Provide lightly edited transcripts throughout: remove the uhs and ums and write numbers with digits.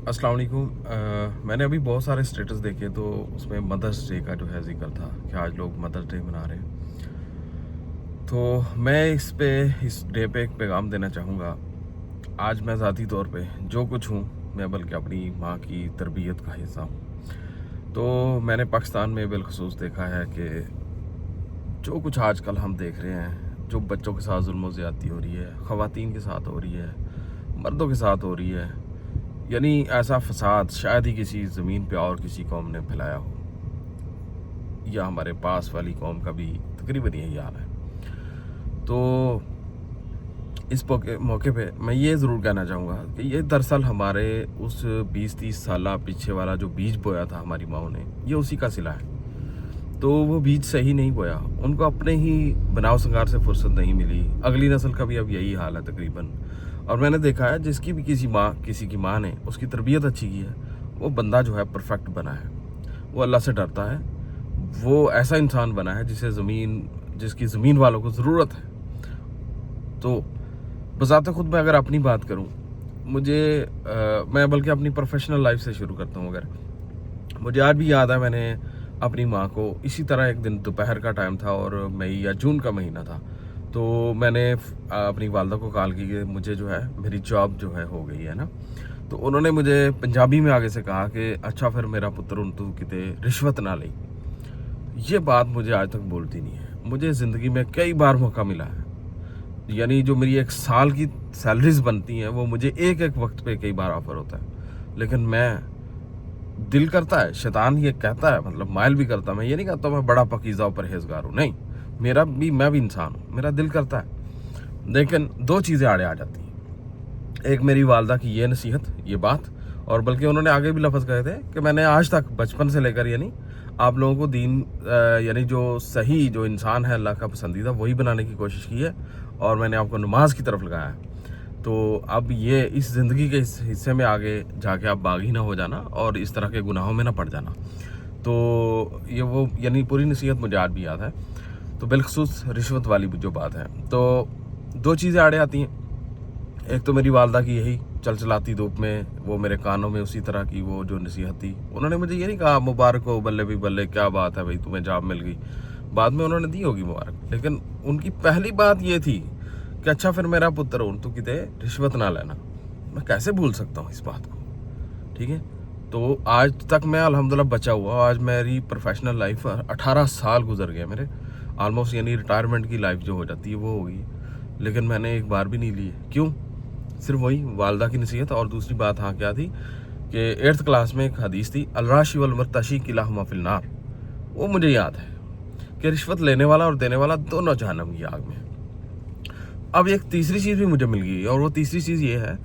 अस्सलाम वालेकुम। मैंने अभी बहुत सारे स्टेटस देखे तो उसमें मदर्स डे का जो है ज़िक्र था कि आज लोग मदर्स डे मना रहे हैं। तो मैं इस डे पे एक पैगाम देना चाहूँगा। आज मैं ज़ाती तौर पे जो कुछ हूँ, मैं बल्कि अपनी माँ की तरबियत का हिस्सा हूँ। तो मैंने पाकिस्तान में बिलखसूस देखा है कि जो कुछ आजकल हम देख रहे हैं, जो बच्चों के साथ जुल्म ज़्यादती हो रही है, ख़वातीन के साथ हो रही है, मर्दों के साथ हो रही है, यानी ऐसा फसाद शायद ही किसी ज़मीन पे और किसी कौम ने फैलाया हो, या हमारे पास वाली कौम का भी तकरीबन यही हाल है। तो इस मौके पे मैं ये ज़रूर कहना चाहूँगा कि ये दरअसल हमारे उस 20-30 साल पीछे वाला जो बीज बोया था हमारी माओ ने, ये उसी का सिला है। तो वो बीज सही नहीं बोया, उनको अपने ही बनाव संगार से फुर्सत नहीं मिली। अगली नस्ल का भी अब यही हाल है तकरीबन। और मैंने देखा है जिसकी भी किसी की माँ ने उसकी तरबियत अच्छी की है, वो बंदा जो है परफेक्ट बना है, वो अल्लाह से डरता है, वो ऐसा इंसान बना है जिसकी ज़मीन वालों को ज़रूरत है। तो बज़ाते खुद मैं अगर अपनी बात करूँ, मैं बल्कि अपनी प्रोफेशनल लाइफ से शुरू करता हूँ। अगर मुझे आज भी याद है, मैंने अपनी माँ को इसी तरह एक दिन दोपहर का टाइम था और मई या जून का महीना था, तो मैंने अपनी वालदा को कॉल की कि मुझे जो है मेरी जॉब जो है हो गई है ना। तो उन्होंने मुझे पंजाबी में आगे से कहा कि अच्छा फिर मेरा पुत्र हूं तू किते रिश्वत ना ले। ये बात मुझे आज तक बोलती नहीं है। मुझे ज़िंदगी में कई बार मौका मिला है, यानी जो मेरी एक साल की सैलरीज बनती हैं वो मुझे एक एक वक्त पे कई बार ऑफर होता है, लेकिन मैं दिल करता है, शैतान ये कहता है, मतलब माइल भी करता है। मैं ये नहीं कहता मैं बड़ा पकीज़ा और परहेजगार हूँ, नहीं, मैं भी इंसान हूँ, मेरा दिल करता है। लेकिन दो चीज़ें आड़े आ जाती हैं। एक मेरी वालदा की ये नसीहत, ये बात, और बल्कि उन्होंने आगे भी लफ्ज़ कहे थे कि मैंने आज तक बचपन से लेकर यानी आप लोगों को दीन यानी जो इंसान है अल्लाह का पसंदीदा वही बनाने की कोशिश की है, और मैंने आपको नमाज की तरफ लगाया है। तो अब ये इस ज़िंदगी के इस हिस्से में आगे जाके आप बागी ना हो जाना और इस तरह के गुनाहों में ना पड़ जाना। तो ये वो यानी पूरी नसीहत मुझे आज भी याद है। तो बिलखसूस रिश्वत वाली जो बात है, तो दो चीज़ें आड़े आती हैं। एक तो मेरी वालदा की यही चलचलाती धूप में वो मेरे कानों में उसी तरह की वो जो नसीहत थी। उन्होंने मुझे ये नहीं कहा मुबारक हो, बल्ले भी बल्ले, क्या बात है भाई तुम्हें जॉब मिल गई, बाद में उन्होंने दी होगी मुबारक, लेकिन उनकी पहली बात ये थी कि अच्छा फिर मेरा पुत्र हो तू किते रिश्वत ना लेना। मैं कैसे भूल सकता हूँ इस बात को, ठीक है। तो आज तक मैं अल्हम्दुलिल्लाह बचा हुआ। आज मेरी प्रोफेशनल लाइफ 18 साल गुजर गए मेरे ऑलमोस्ट, यानी रिटायरमेंट की लाइफ जो हो जाती है वो होगी, लेकिन मैंने एक बार भी नहीं ली है। क्यों? सिर्फ वही वालदा की नसीहत। और दूसरी बात हाँ क्या थी कि 8th क्लास में एक हदीस थी, अलराशी वल मुर्तशी किलाहुमा फिल नार। वो मुझे याद है कि रिश्वत लेने वाला और देने वाला दोनों जहन्नम की आग में। अब एक तीसरी चीज़ भी मुझे मिल गई, और वो तीसरी चीज़ ये है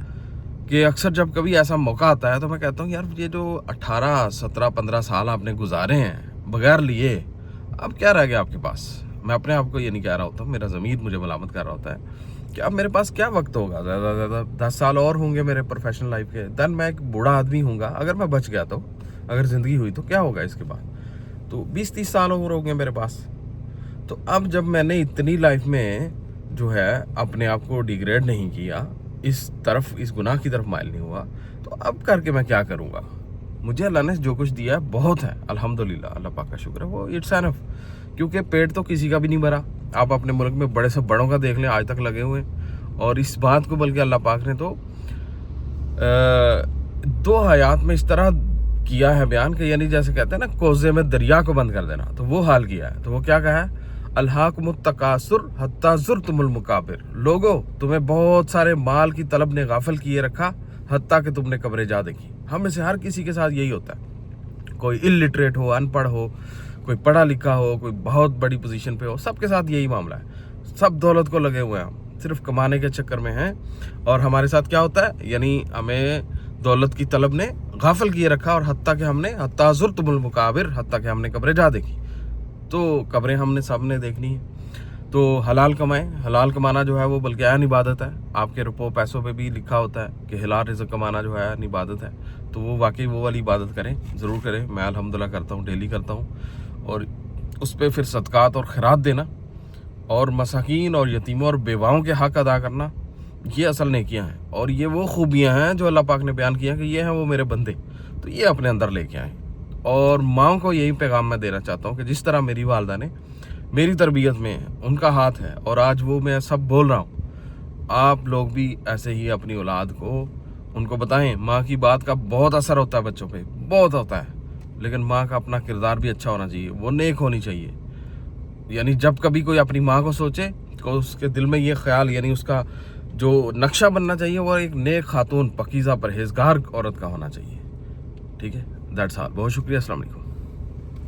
कि अक्सर जब कभी ऐसा मौका आता है तो मैं कहता हूँ यार ये जो 18, 17, 15 साल आपने गुजारे हैं बगैर लिए, अब क्या रह गया आपके पास। मैं अपने आप को ये नहीं कह रहा होता, मेरा ज़मीर मुझे मलामत कर रहा होता है कि अब मेरे पास क्या वक्त होगा। ज़्यादा ज़्यादा 10 साल और होंगे मेरे प्रोफेशनल लाइफ के, देन मैं एक बूढ़ा आदमी हूँगा। अगर मैं बच गया तो, अगर ज़िंदगी हुई तो क्या होगा इसके बाद। तो 20-30 साल और होंगे मेरे पास। तो अब जब मैंने इतनी लाइफ में जो है अपने आप को डिग्रेड नहीं किया, इस गुनाह की तरफ माइल नहीं हुआ, तो अब करके मैं क्या करूँगा। मुझे अल्लाह ने जो कुछ दिया है बहुत है, अल्हम्दुलिल्लाह, अल्लाह पाक का शुक्र है, वो इट्स एनफ। क्योंकि पेट तो किसी का भी नहीं भरा। आप अपने मुल्क में बड़े से बड़ों का देख लें, आज तक लगे हुए। और इस बात को बल्कि अल्लाह पाक ने तो 2 हयात में इस तरह किया है बयान कि यानी जैसे कहते हैं ना कोज़े में दरिया को बंद कर देना, तो वो हाल किया है। तो वो क्या कहा है, अल्हाकुमुत तकासुर हत्ता ज़ुरतुमुल मुकाबिर। लोगो तुम्हें बहुत सारे माल की तलब ने गाफिल किए रखा, हत्ता कि तुमने कब्रें जा देखी। हम में से हर किसी के साथ यही होता है, कोई इलिटरेट हो, अनपढ़ हो, कोई पढ़ा लिखा हो, कोई बहुत बड़ी पोजीशन पे हो, सबके साथ यही मामला है। सब दौलत को लगे हुए हैं, हम सिर्फ कमाने के चक्कर में हैं। और हमारे साथ क्या होता है, यानी हमें दौलत की तलब ने गाफिल किए रखा, और हत्ता ज़ुरतुमुल मुकाबिर, हत्ता कि हमने कब्रें जा देखी। तो कब्रें हमने सबने देखनी है। तो हलाल कमाएं। हलाल कमाना जो है वो बल्कि अहम इबादत है। आपके रुपयों पैसों पे भी लिखा होता है कि हलाल रिज़्क़ कमाना जो है इबादत है। तो वो वाकई वो वाली इबादत करें, ज़रूर करें। मैं अल्हम्दुलिल्लाह करता हूँ, डेली करता हूँ। और उस पर फिर सदक़ात और खैरात देना, और मसाकीन और यतीमों और बेवाओं के हक़ अदा करना, یہ اصل نیکیاں ہیں، اور یہ وہ خوبیاں ہیں جو اللہ پاک نے بیان کیا کہ یہ ہیں وہ میرے بندے، تو یہ اپنے اندر لے کے آئیں۔ اور ماں کو یہی پیغام میں دینا چاہتا ہوں کہ جس طرح میری والدہ نے میری تربیت میں ان کا ہاتھ ہے، اور آج وہ میں سب بول رہا ہوں، آپ لوگ بھی ایسے ہی اپنی اولاد کو ان کو بتائیں۔ ماں کی بات کا بہت اثر ہوتا ہے بچوں پہ، بہت ہوتا ہے، لیکن ماں کا اپنا کردار بھی اچھا ہونا چاہیے، وہ نیک ہونی چاہیے۔ یعنی جب کبھی کوئی اپنی ماں کو سوچے تو اس کے دل میں یہ خیال، یعنی اس کا جو نقشہ بننا چاہیے وہ ایک نیک خاتون، پاکیزہ پرہیزگار عورت کا ہونا چاہیے۔ ٹھیک ہے، دیٹس آل۔ بہت شکریہ، السلام علیکم۔